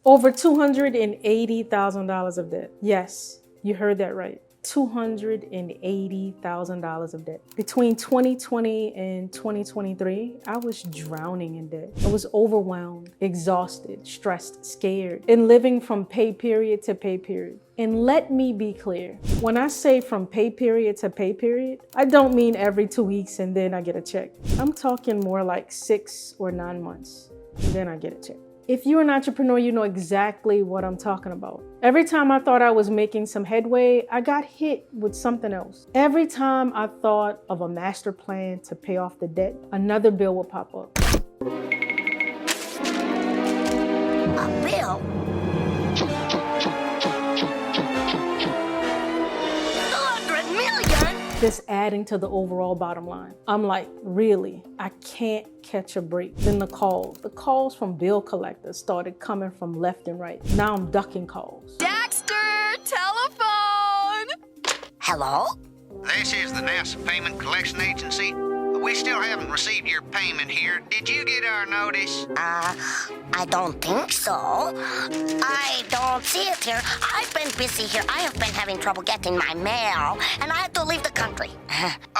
Over $280,000 of debt. Yes, you heard that right. $280,000 of debt. Between 2020 and 2023, I was drowning in debt. I was overwhelmed, exhausted, stressed, scared, and living from pay period to pay period. And let me be clear, when I say from pay period to pay period, I don't mean every 2 weeks and then I get a check. I'm talking more like 6 or 9 months, then I get a check. If you're an entrepreneur, you know exactly what I'm talking about. Every time I thought I was making some headway, I got hit with something else. Every time I thought of a master plan to pay off the debt, another bill would pop up. A bill? Just adding to the overall bottom line. I'm like, really? I can't catch a break. Then the calls from bill collectors started coming from left and right. Now I'm ducking calls. Dexter, telephone! Hello? This is the NASA Payment Collection Agency. We still haven't received your payment here. Did you get our notice? I don't think so. I don't see it here. I've been busy here. I have been having trouble getting my mail, and I had to leave the country.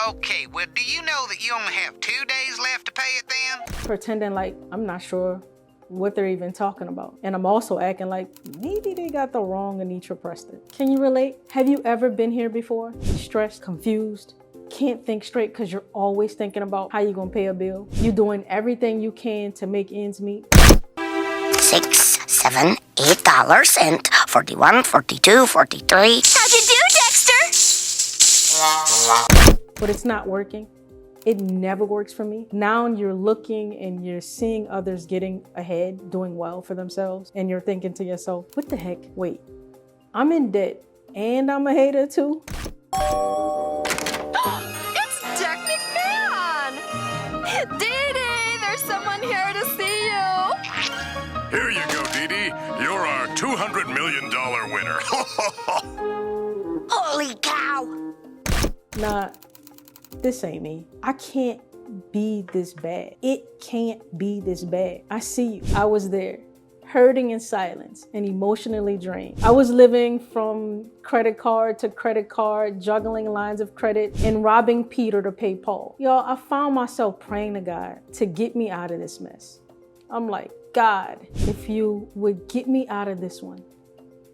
Okay, well, do you know that you only have 2 days left to pay it then? Pretending like I'm not sure what they're even talking about. And I'm also acting like maybe they got the wrong Anitra Preston. Can you relate? Have you ever been here before? Stressed, confused, can't think straight because you're always thinking about how you're gonna pay a bill. You're doing everything you can to make ends meet. $6, $7, $8, and 41, 42, 43. How'd you do, Dexter? But it's not working. It never works for me. Now you're looking and you're seeing others getting ahead, doing well for themselves, and you're thinking to yourself, what the heck? Wait, I'm in debt and I'm a hater too? It's Technic Man! Dee Dee, there's someone here to see you. Here you go, Dee Dee. You're our $200 million winner. Holy cow! Nah, this ain't me. I can't be this bad. It can't be this bad. I see you. I was there, hurting in silence and emotionally drained. I was living from credit card to credit card, juggling lines of credit and robbing Peter to pay Paul. Y'all, I found myself praying to God to get me out of this mess. I'm like, God, if you would get me out of this one,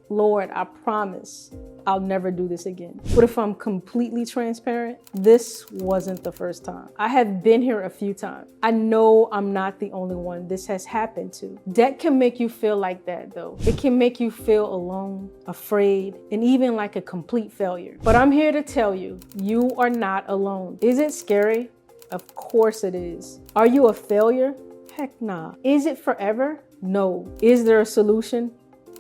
Lord, I promise I'll never do this again. But if I'm completely transparent, this wasn't the first time. I have been here a few times. I know I'm not the only one this has happened to. Debt can make you feel like that though. It can make you feel alone, afraid, and even like a complete failure. But I'm here to tell you, you are not alone. Is it scary? Of course it is. Are you a failure? Heck nah. Is it forever? No. Is there a solution?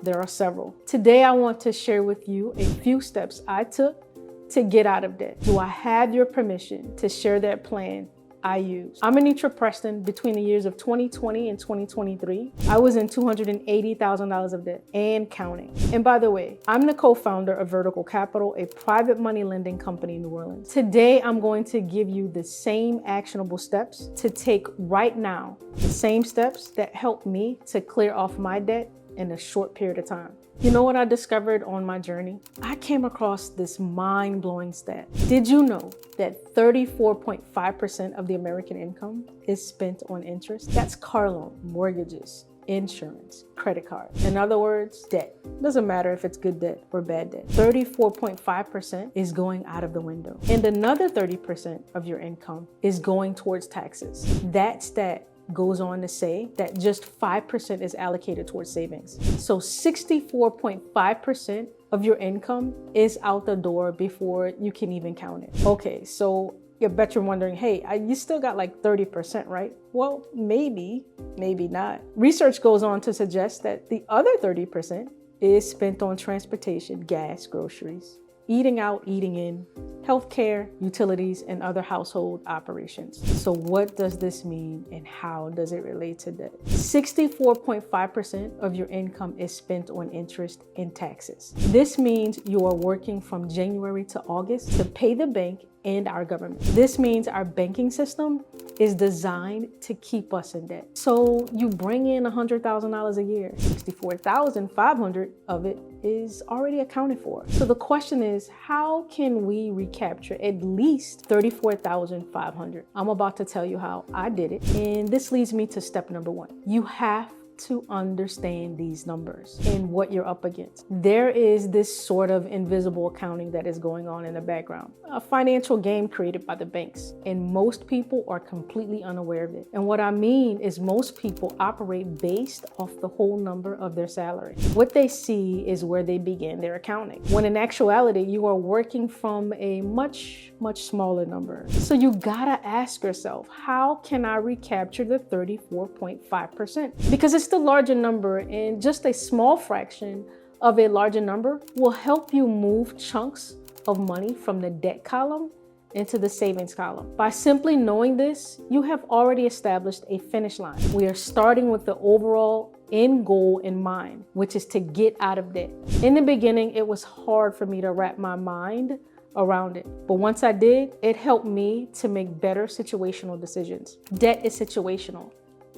There are several. Today, I want to share with you a few steps I took to get out of debt. Do I have your permission to share that plan I used? I'm Anitra Preston. Between the years of 2020 and 2023, I was in $280,000 of debt and counting. And by the way, I'm the co-founder of Vertical Capital, a private money lending company in New Orleans. Today, I'm going to give you the same actionable steps to take right now, the same steps that helped me to clear off my debt in a short period of time. You know what I discovered on my journey? I came across this mind-blowing stat. Did you know that 34.5% of the American income is spent on interest? That's car loan, mortgages, insurance, credit card. In other words, debt. Doesn't matter if it's good debt or bad debt. 34.5% is going out of the window. And another 30% of your income is going towards taxes. That stat goes on to say that just 5% is allocated towards savings. So 64.5% of your income is out the door before you can even count it. Okay, so I bet you're wondering, hey, you still got like 30%, right? Well, maybe, maybe not. Research goes on to suggest that the other 30% is spent on transportation, gas, groceries, eating out, eating in, healthcare, utilities, and other household operations. So what does this mean and how does it relate to debt? 64.5% of your income is spent on interest and taxes. This means you are working from January to August to pay the bank and our government. This means our banking system is designed to keep us in debt. So you bring in $100,000 a year, $64,500 of it is already accounted for. So the question is, how can we recapture at least $34,500? I'm about to tell you how I did it. And this leads me to step number one. You have to understand these numbers and what you're up against. There is this sort of invisible accounting that is going on in the background, a financial game created by the banks, and most people are completely unaware of it. And what I mean is most people operate based off the whole number of their salary. What they see is where they begin their accounting, when in actuality, you are working from a much smaller number. So you gotta ask yourself, how can I recapture the 34.5%? Because it's the larger number, and just a small fraction of a larger number will help you move chunks of money from the debt column into the savings column. By simply knowing this, you have already established a finish line. We are starting with the overall end goal in mind, which is to get out of debt. In the beginning, it was hard for me to wrap my mind around it. But once I did, it helped me to make better situational decisions. Debt is situational.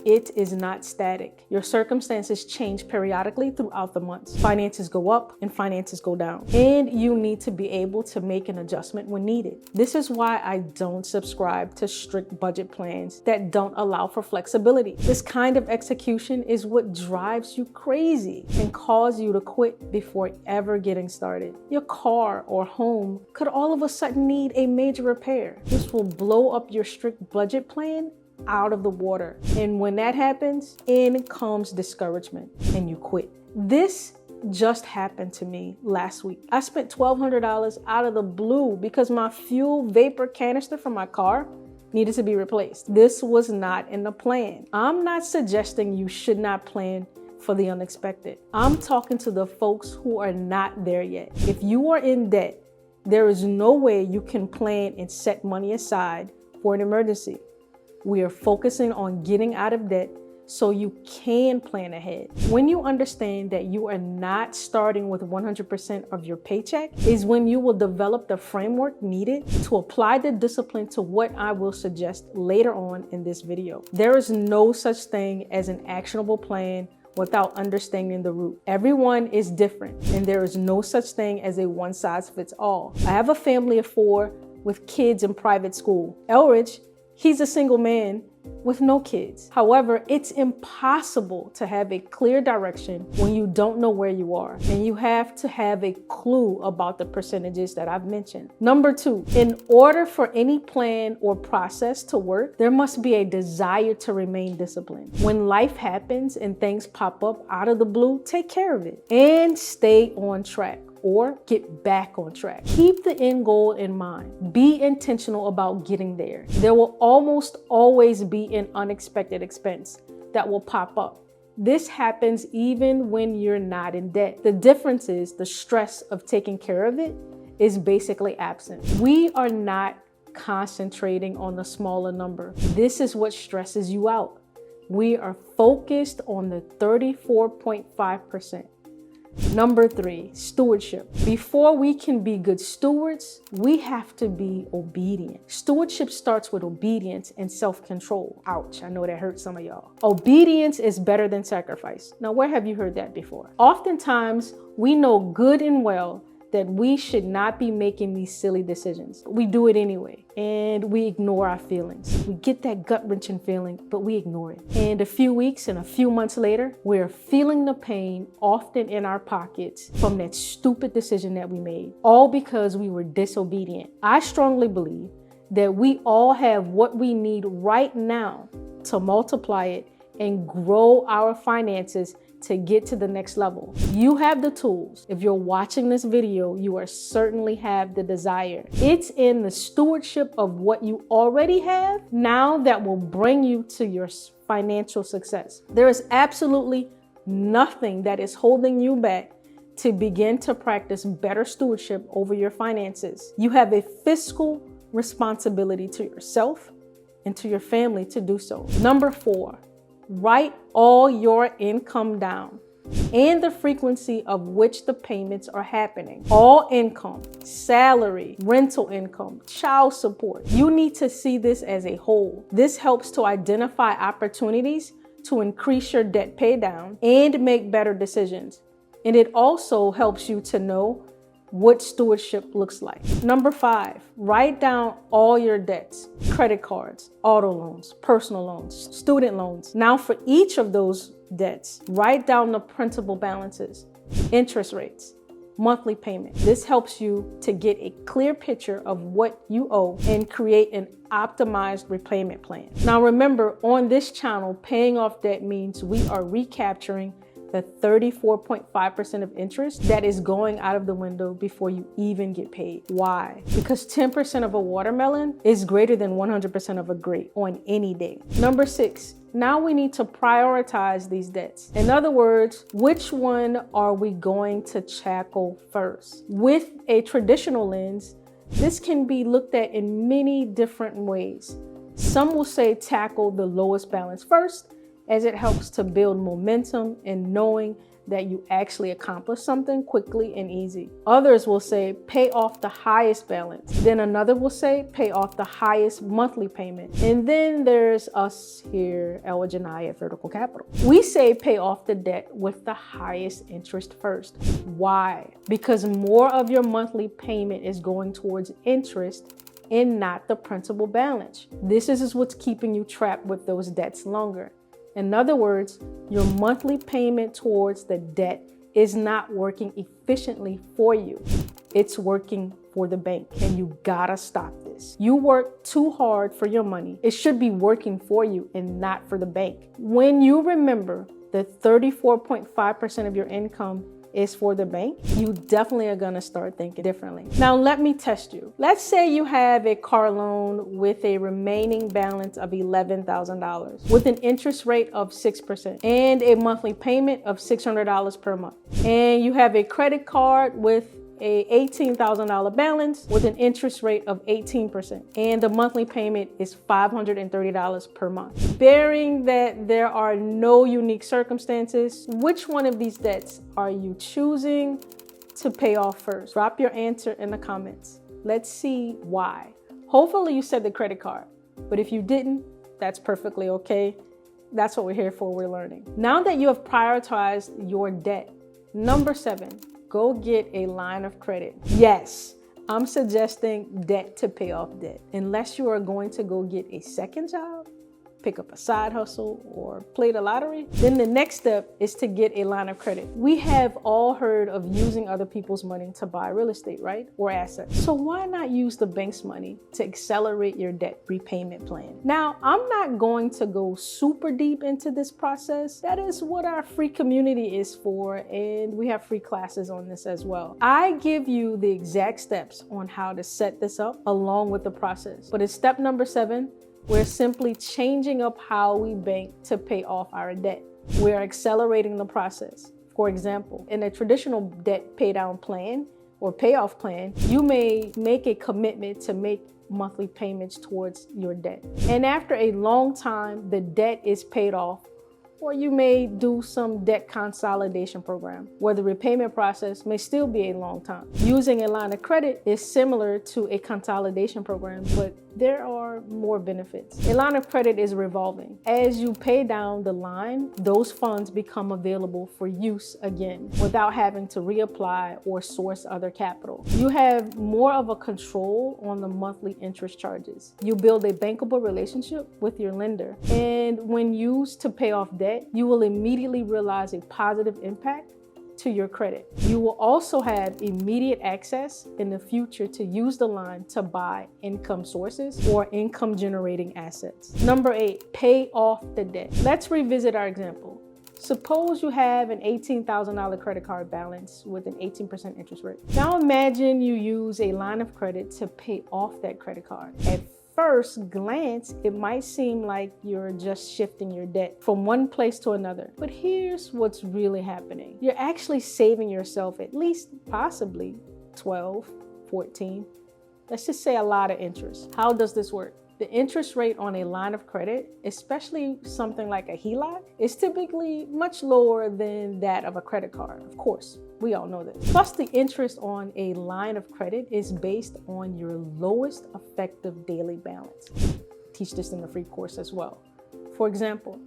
It is not static. Your circumstances change periodically throughout the months. Finances go up and finances go down. And you need to be able to make an adjustment when needed. This is why I don't subscribe to strict budget plans that don't allow for flexibility. This kind of execution is what drives you crazy and cause you to quit before ever getting started. Your car or home could all of a sudden need a major repair. This will blow up your strict budget plan out of the water. And when that happens, in comes discouragement and you quit. This just happened to me last week. I spent $1,200 out of the blue because my fuel vapor canister from my car needed to be replaced. This was not in the plan. I'm not suggesting you should not plan for the unexpected. I'm talking to the folks who are not there yet. If you are in debt, there is no way you can plan and set money aside for an emergency. We are focusing on getting out of debt so you can plan ahead. When you understand that you are not starting with 100% of your paycheck is when you will develop the framework needed to apply the discipline to what I will suggest later on in this video. There is no such thing as an actionable plan without understanding the root. Everyone is different, and there is no such thing as a one-size-fits-all. I have a family of 4 with kids in private school. Elridge, he's a single man with no kids. However, it's impossible to have a clear direction when you don't know where you are, and you have to have a clue about the percentages that I've mentioned. Number 2, in order for any plan or process to work, there must be a desire to remain disciplined. When life happens and things pop up out of the blue, take care of it and stay on track, or get back on track. Keep the end goal in mind. Be intentional about getting there. There will almost always be an unexpected expense that will pop up. This happens even when you're not in debt. The difference is the stress of taking care of it is basically absent. We are not concentrating on the smaller number. This is what stresses you out. We are focused on the 34.5%. Number 3, stewardship. Before we can be good stewards, we have to be obedient. Stewardship starts with obedience and self-control. Ouch, I know that hurts some of y'all. Obedience is better than sacrifice. Now, where have you heard that before? Oftentimes, we know good and well that we should not be making these silly decisions. We do it anyway, and we ignore our feelings. We get that gut-wrenching feeling, but we ignore it. And a few weeks and a few months later, we're feeling the pain often in our pockets from that stupid decision that we made, all because we were disobedient. I strongly believe that we all have what we need right now to multiply it and grow our finances to get to the next level. You have the tools. If you're watching this video, you are certainly have the desire. It's in the stewardship of what you already have now that will bring you to your financial success. There is absolutely nothing that is holding you back to begin to practice better stewardship over your finances. You have a fiscal responsibility to yourself and to your family to do so. Number 4, write all your income down. and the frequency of which the payments are happening. All income, salary, rental income, child support. You need to see this as a whole. This helps to identify opportunities to increase your debt pay down and make better decisions. And it also helps you to know what stewardship looks like. Number 5, write down all your debts: credit cards, auto loans, personal loans, student loans. Now for each of those debts, write down the principal balances, interest rates, monthly payment. This helps you to get a clear picture of what you owe and create an optimized repayment plan. Now remember, on this channel, paying off debt means we are recapturing the 34.5% of interest that is going out of the window before you even get paid. Why? Because 10% of a watermelon is greater than 100% of a grape on any day. Number 6, now we need to prioritize these debts. In other words, which one are we going to tackle first? With a traditional lens, this can be looked at in many different ways. Some will say tackle the lowest balance first, as it helps to build momentum and knowing that you actually accomplish something quickly and easy. Others will say pay off the highest balance. Then another will say pay off the highest monthly payment. And then there's us here, Elridge and I at Vertical Capital. We say pay off the debt with the highest interest first. Why? Because more of your monthly payment is going towards interest and not the principal balance. This is what's keeping you trapped with those debts longer. In other words, your monthly payment towards the debt is not working efficiently for you. It's working for the bank, and you gotta stop this. You work too hard for your money. It should be working for you and not for the bank. When you remember that 34.5% of your income is for the bank, you definitely are gonna start thinking differently. Now let me test you. Let's say you have a car loan with a remaining balance of $11,000 with an interest rate of 6% and a monthly payment of $600 per month. And you have a credit card with a $18,000 balance with an interest rate of 18%, and the monthly payment is $530 per month. Bearing that there are no unique circumstances, which one of these debts are you choosing to pay off first? Drop your answer in the comments. Let's see why. Hopefully you said the credit card, but if you didn't, that's perfectly okay. That's what we're here for, we're learning. Now that you have prioritized your debt, number 7, go get a line of credit. Yes, I'm suggesting debt to pay off debt. Unless you are going to go get a second job, pick up a side hustle, or play the lottery, then the next step is to get a line of credit. We have all heard of using other people's money to buy real estate, right? Or assets. So why not use the bank's money to accelerate your debt repayment plan? Now, I'm not going to go super deep into this process. That is what our free community is for, and we have free classes on this as well. I give you the exact steps on how to set this up along with the process. But in step number 7, we're simply changing up how we bank to pay off our debt. We're accelerating the process. For example, in a traditional debt pay down plan or payoff plan, you may make a commitment to make monthly payments towards your debt. And after a long time, the debt is paid off, or you may do some debt consolidation program where the repayment process may still be a long time. Using a line of credit is similar to a consolidation program, but there are more benefits. A line of credit is revolving. As you pay down the line, those funds become available for use again without having to reapply or source other capital. You have more of a control on the monthly interest charges. You build a bankable relationship with your lender, and when used to pay off debt, you will immediately realize a positive impact to your credit. You will also have immediate access in the future to use the line to buy income sources or income generating assets. Number 8, pay off the debt. Let's revisit our example. Suppose you have an $18,000 credit card balance with an 18% interest rate. Now imagine you use a line of credit to pay off that credit card. At first glance, it might seem like you're just shifting your debt from one place to another. But here's what's really happening. You're actually saving yourself at least possibly 12, 14, let's just say a lot of interest. How does this work? The interest rate on a line of credit, especially something like a HELOC, is typically much lower than that of a credit card. Of course, we all know this. Plus, the interest on a line of credit is based on your lowest effective daily balance. Teach this in the free course as well. For example,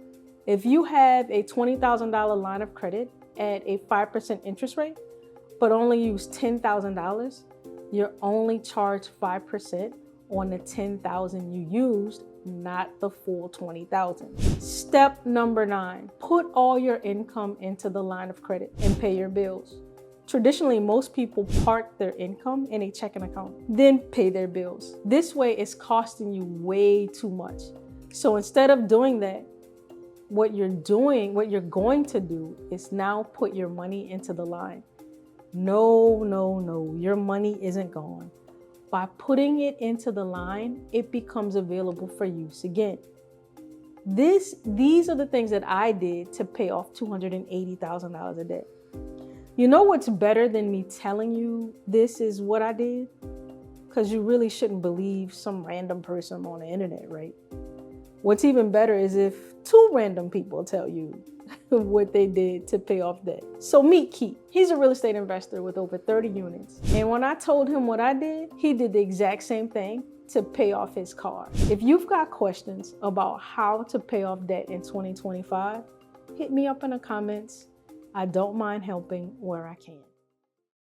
if you have a $20,000 line of credit at a 5% interest rate, but only use $10,000, you're only charged 5% on the $10,000 you used, not the full $20,000. Step number 9, put all your income into the line of credit and pay your bills. Traditionally, most people park their income in a checking account, then pay their bills. This way, it's costing you way too much. So instead of doing that, what you're going to do is now put your money into the line. No, your money isn't gone. By putting it into the line, it becomes available for use again. These are the things that I did to pay off $280,000 of debt. You know what's better than me telling you this is what I did? Because you really shouldn't believe some random person on the internet, right? What's even better is if 2 random people tell you what they did to pay off debt. So meet Keith. He's a real estate investor with over 30 units. And when I told him what I did, he did the exact same thing to pay off his car. If you've got questions about how to pay off debt in 2025, hit me up in the comments. I don't mind helping where I can.